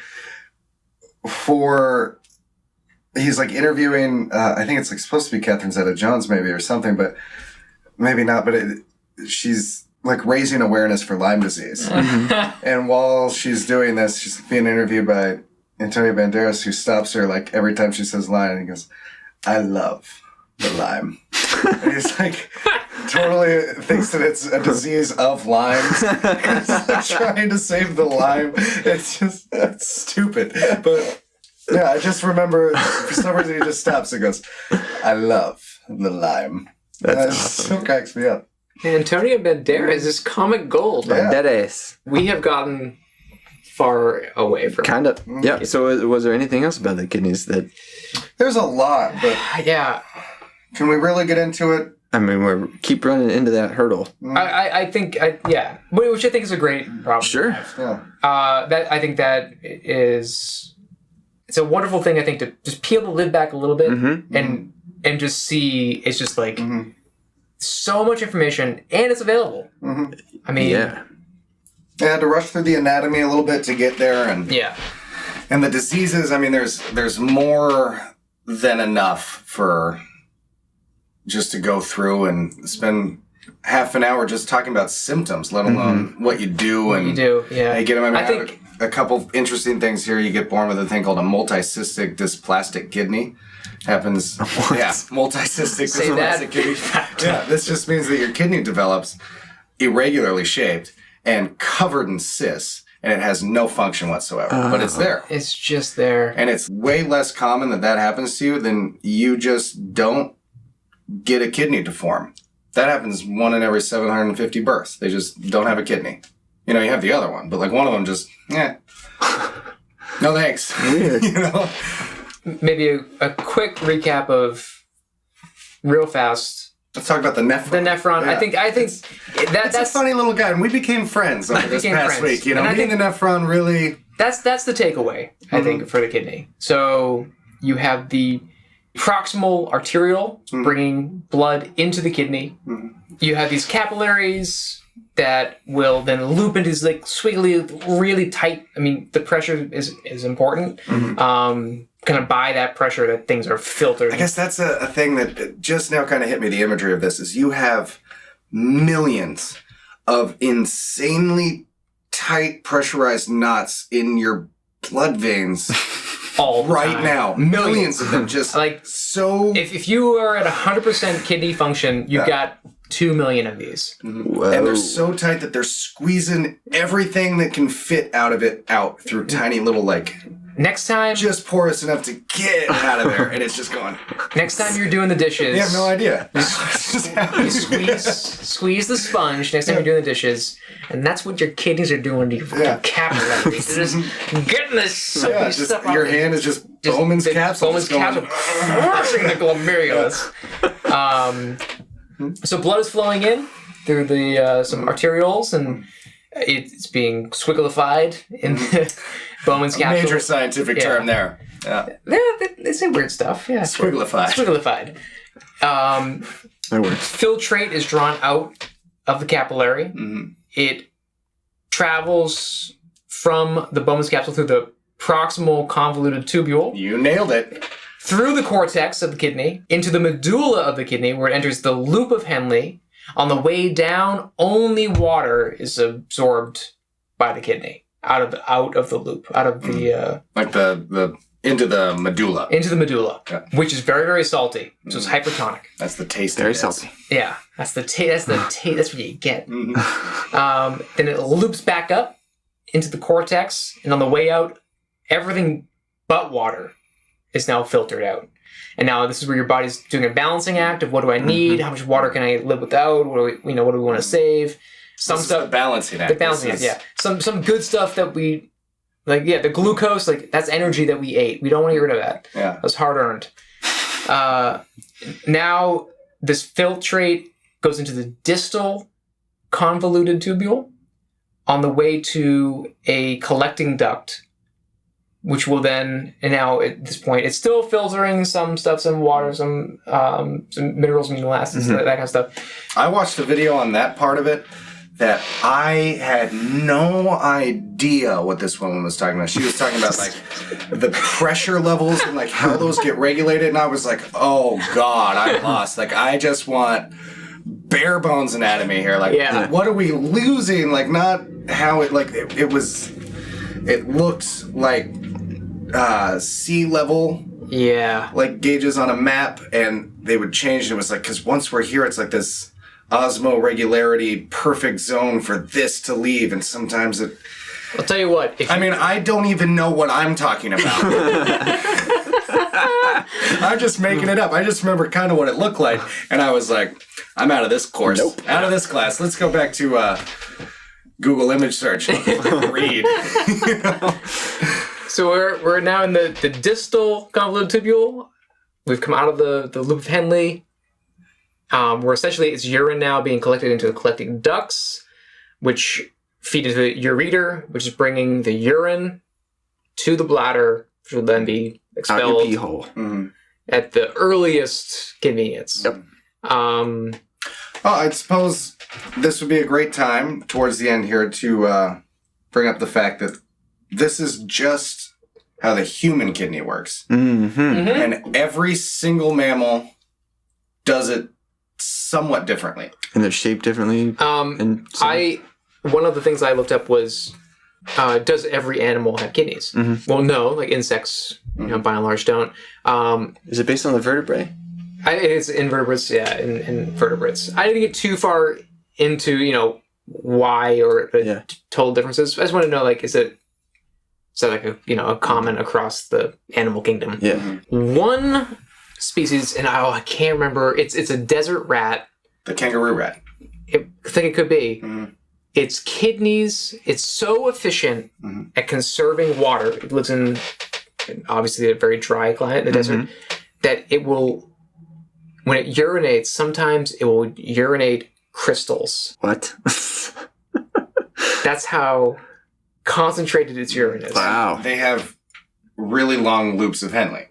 for... He's, interviewing... I think it's, supposed to be Catherine Zeta-Jones, maybe, or something, but... Maybe not, but she's raising awareness for Lyme disease. And while she's doing this, she's being interviewed by Antonio Banderas, who stops her every time she says Lyme, and he goes, I love the Lyme. And he's totally thinks that it's a disease of Lyme's. It's trying to save the Lyme. It's stupid. But yeah, I just remember for some reason he just stops and goes, I love the Lyme. That's awesome. Still cracks me up. Antonio Banderas is comic gold. Banderas. We have gotten far away from kind of. Yeah. So was there anything else about the kidneys that? There's a lot, but yeah. Can we really get into it? I mean, we keep running into that hurdle. I think, which I think is a great problem. Sure. Yeah. That I think that is, it's a wonderful thing. I think to just peel the lid back a little bit and just see. It's just like so much information, and it's available. I mean, I had to rush through the anatomy a little bit to get there, and and the diseases. I mean, there's more than enough for just to go through and spend half an hour just talking about symptoms, let alone what you do and what you do. Yeah, you get them. I mean, I think a couple interesting things here. You get born with a thing called a multicystic dysplastic kidney. Happens. Multicystic dysplastic kidney. Yeah, this just means that your kidney develops irregularly shaped and covered in cysts. And it has no function whatsoever, but it's there. It's just there. And it's way less common that happens to you than you just don't get a kidney to form. That happens 1 in every 750 births. They just don't have a kidney. You know, you have the other one, but like one of them just, no thanks. Weird. You know? Maybe a quick recap of real fast. Let's talk about the Nephron. The Nephron. Yeah. I think that's a funny little guy, and we became friends over this past week. You know, and I think the Nephron really. That's the takeaway. I think for the kidney. So you have the proximal arteriole bringing blood into the kidney. You have these capillaries that will then loop into these like squiggly, really tight. I mean, the pressure is important. Kind of by that pressure that things are filtered. I guess that's a thing that just now kind of hit me. The imagery of this is you have millions of insanely tight pressurized knots in your blood veins all right now. Millions of them, just like so. If you are at 100% kidney function, you've got 2 million of these. And they're so tight that they're squeezing everything that can fit out of it out through tiny little Next time, just porous enough to get it out of there, and it's just going. Next time you're doing the dishes, you have no idea. You squeeze the sponge. Next time you're doing the dishes, and that's what your kidneys are doing to your capillaries. They're just getting this soapy stuff out. Your hand is just Bowmans Capsule. Bowmans Capsule crushing the glomerulus. So blood is flowing in through the some arterioles, and it's being squigglified in the Bowmans Capsule. Major scientific term there. Yeah. They say weird stuff. Yeah. Squigglified. That works. Filtrate is drawn out of the capillary. It travels from the Bowmans Capsule through the proximal convoluted tubule. You nailed it. Through the cortex of the kidney, into the medulla of the kidney, where it enters the Loop of Henle. On the way down, only water is absorbed by the kidney out of the loop, out of the like the into the medulla. Into the medulla, which is very, very salty. So it's hypertonic. That's the taste. Very salty. Yeah, that's the taste. That's what you get. Then it loops back up into the cortex, and on the way out, everything but water is now filtered out. And now this is where your body's doing a balancing act of what do I need, how much water can I live without, what do we want to save. Some stuff, the balancing act. The balancing act, yeah. Some good stuff that we the glucose, that's energy that we ate. We don't want to get rid of that. Yeah, that's hard earned. Now this filtrate goes into the distal convoluted tubule on the way to a collecting duct, which will then, and now at this point, it's still filtering some stuff, some water, some minerals, amino acids, that kind of stuff. I watched a video on that part of it that I had no idea what this woman was talking about. She was talking about the pressure levels and how those get regulated, and I was like, oh God, I'm lost. I just want bare bones anatomy here. What are we losing? Not how it it looked like sea level gauges on a map, and they would change, and it was because once we're here it's this osmoregularity perfect zone for this to leave, and sometimes it I'll tell you what, I don't even know what I'm talking about. I'm just making it up. I just remember kind of what it looked like, and I was like, I'm out of this course. Out of this class. Let's go back to Google image search. Read. So we're now in the distal convoluted tubule. We've come out of the loop of Henle. Where essentially it's urine now being collected into the collecting ducts, which feed into the ureter, which is bringing the urine to the bladder, which will then be expelled out your pee hole. At the earliest convenience. Yep. I suppose this would be a great time towards the end here to bring up the fact that this is just how the human kidney works. And every single mammal does it somewhat differently. And they're shaped differently. One of the things I looked up was, does every animal have kidneys? Well, no, like insects, by and large don't. Is it based on the vertebrae? It's invertebrates, in vertebrates. I didn't get too far into, why or the total differences. I just want to know, like, is that like a common across the animal kingdom? Yeah. One species, and I can't remember. It's a desert rat. The kangaroo rat. I think it could be. Its kidneys. It's so efficient at conserving water. It lives in obviously a very dry climate in the desert. That it will, when it urinates, sometimes it will urinate crystals. What? That's how concentrated its urine is. Wow. They have really long loops of Henle.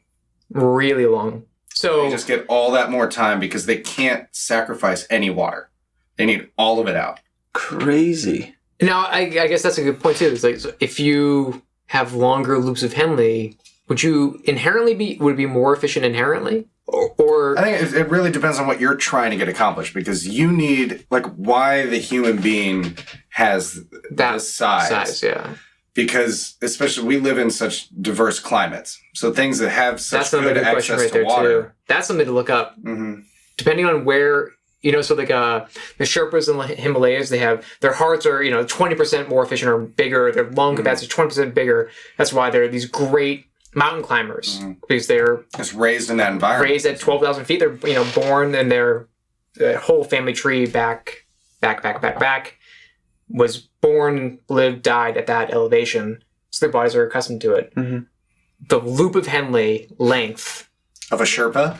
Really long. So they just get all that more time because they can't sacrifice any water. They need all of it out. Crazy. Now, I guess that's a good point too. It's like, so if you have longer loops of Henle, would you would it be more efficient inherently? Or I think it really depends on what you're trying to get accomplished, because you need, like, why the human being has that size. Yeah. Because especially we live in such diverse climates. So things that have such good access to water. Too. That's something to look up. Depending on where, so like the Sherpas in the Himalayas, their hearts are, 20% more efficient or bigger. Their lung capacity is 20% bigger. That's why they're these great mountain climbers, because they're just raised in that environment. Raised at 12,000 feet. They're, born, and their whole family tree back was born, lived, died at that elevation. So their bodies are accustomed to it. The loop of Henle length of a Sherpa?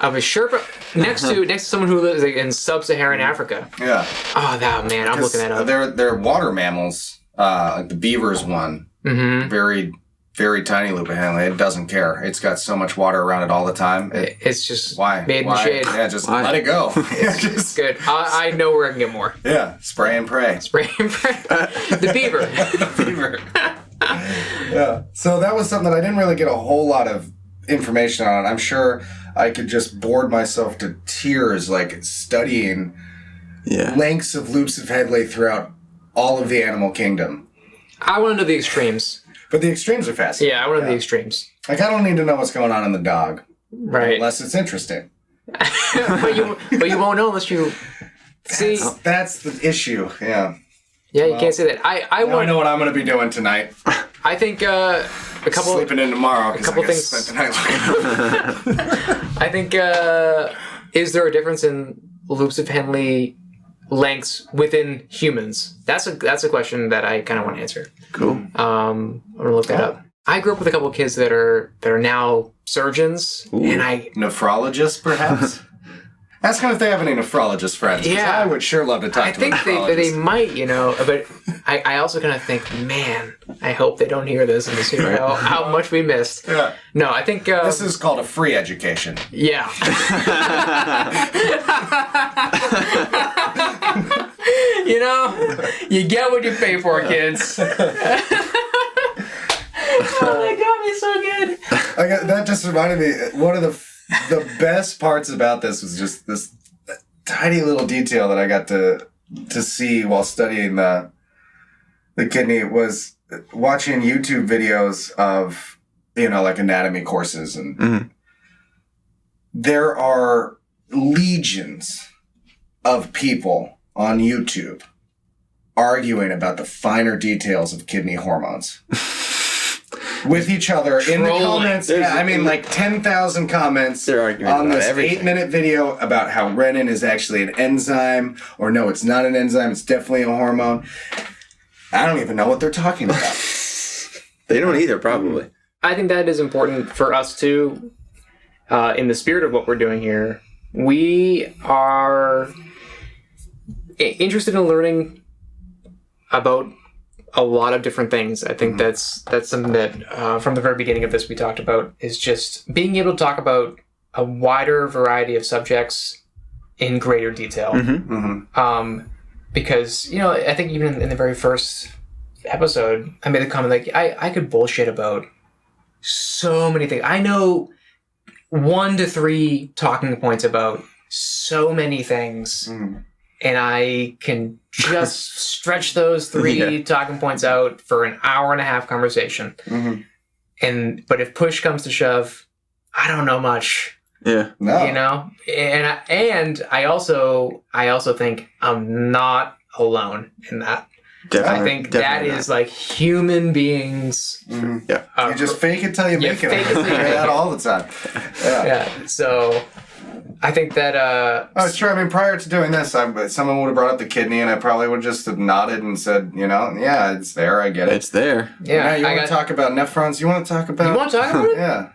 next to someone who lives in sub-Saharan Africa. Yeah. Oh, that man, I'm looking that up. They're water mammals, like the beaver's one. Very, very tiny loop of Henle. It doesn't care. It's got so much water around it all the time. It's just made in the shade. Yeah, just let it go. It's good. I know where I can get more. Yeah, spray and pray. The beaver. The beaver. Yeah. So that was something that I didn't really get a whole lot of information on. I'm sure I could just bored myself to tears, like, studying lengths of loops of Henle throughout all of the animal kingdom. I want to know the extremes. But the extremes are fascinating. Yeah, I want to know the extremes. Like, I don't need to know what's going on in the dog. Right. Unless it's interesting. but you won't know unless you see. That's the issue, yeah. Yeah, you can't say that. I know what I'm going to be doing tonight. I think a couple... Sleeping in tomorrow because I things. spent the night looking. I think, is there a difference in loops of Henle lengths within humans? That's a question that I kind of want to answer. Cool. I'm gonna look that up. I grew up with a couple of kids that are now surgeons. Ooh. And nephrologists, perhaps. Ask them if they have any nephrologist friends. Yeah, I would sure love to talk to them. I think they might, but I also kind of think, man, I hope they don't hear this and just hear how much we missed. Yeah. No, I think this is called a free education. Yeah. You get what you pay for, kids. Oh, that got me so good. That just reminded me, one of the best parts about this was just this tiny little detail that I got to see while studying the kidney, was watching YouTube videos of, like anatomy courses, and there are legions of people on YouTube arguing about the finer details of kidney hormones. With each other in the comments. Yeah, I mean, like 10,000 comments on this 8-minute video about how renin is actually an enzyme, or no, it's not an enzyme, it's definitely a hormone. I don't even know what they're talking about. They don't either, probably. I think that is important for us too. In the spirit of what we're doing here, we are interested in learning about a lot of different things. I think that's something that from the very beginning of this we talked about, is just being able to talk about a wider variety of subjects in greater detail. Because, you know, I think even in the very first episode, I made a comment like, I could bullshit about so many things. I know 1 to 3 talking points about so many things, and I can just stretch those 3 talking points out for an hour and a half conversation. But if push comes to shove, I don't know much. Yeah. No. You know? And I also think I'm not alone in that. Definitely, I think that is like human beings. Yeah. You just fake it till you make it. Fake it till you I hear make that it. all the time. Yeah. So I think that Oh, sure. I mean, prior to doing this, someone would have brought up the kidney, and I probably would just have nodded and said, you know, yeah, it's there. I get it. It's there. yeah, You want to talk about nephrons? You want to talk about? You want to talk about it? Yeah.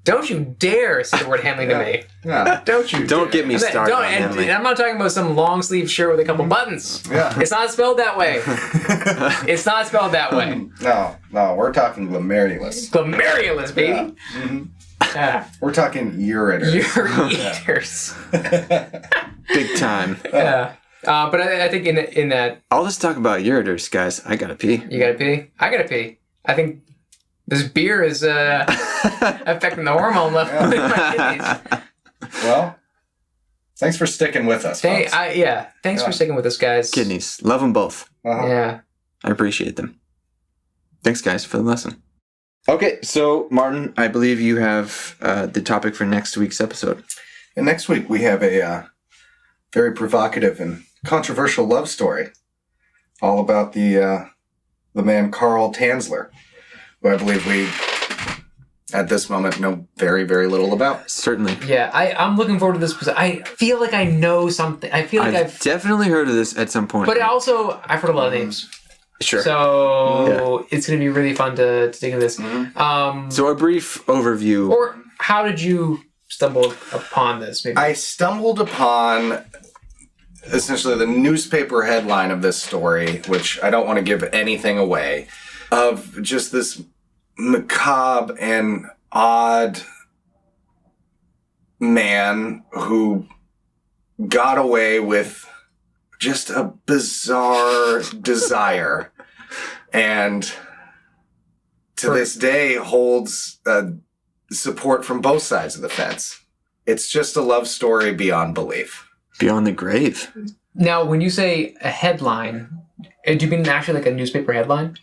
Don't you dare say the word Henle to me. Yeah. Don't you? Don't get me started on Henle. And I'm not talking about some long sleeve shirt with a couple buttons. Yeah. It's not spelled that way. It's not spelled that way. No, we're talking glomerulus. Glomerulus, baby. Yeah. We're talking ureters. You're eaters. Big time. Yeah. But I think in that, All this talk about ureters, guys. I gotta pee. you gotta pee. I gotta pee. I think this beer is affecting the hormone level in my kidneys. Well, thanks for sticking with us. Hey, folks. thanks for sticking with us, guys. Kidneys. Love them both. Yeah. I appreciate them. Thanks, guys, for the lesson. Okay, so Martin, I believe you have the topic for next week's episode. And next week we have a very provocative and controversial love story, all about the man Carl Tanzler, who I believe we, at this moment, know very, very little about. Certainly. Yeah, I'm looking forward to this because I feel like I know something. I feel like I've definitely heard of this at some point. but also I've heard a lot of names. Sure. So it's going to be really fun to dig into this. So a brief overview. Or how did you stumble upon this? Maybe I stumbled upon essentially the newspaper headline of this story, which I don't want to give anything away, of just this macabre and odd man who got away with just a bizarre desire, and to this day holds support from both sides of the fence. It's just a love story beyond belief. Beyond the grave. Now, when you say a headline, do you mean actually like a newspaper headline?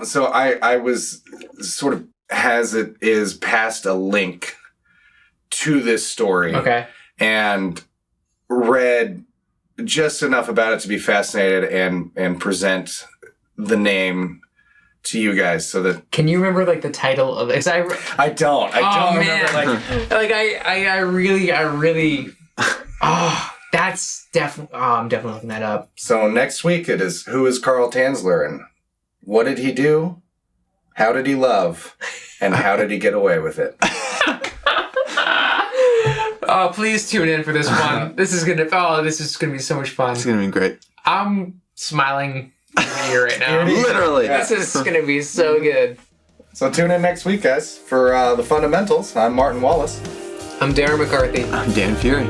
So I was sort of, as it is, passed a link to this story. Okay. And read just enough about it to be fascinated and present the name to you guys so that... Can you remember like the title of it? I don't remember. I really that's definitely... Oh, I'm definitely looking that up. So next week it is, who is Carl Tanzler and what did he do? How did he love? And how did he get away with it? Oh, please tune in for this one. This is gonna be so much fun. It's gonna be great. I'm smiling ear right now. Literally. This is gonna be so good. So tune in next week, guys, for the fundamentals. I'm Martin Wallace. I'm Darren McCarthy. I'm Dan Fury.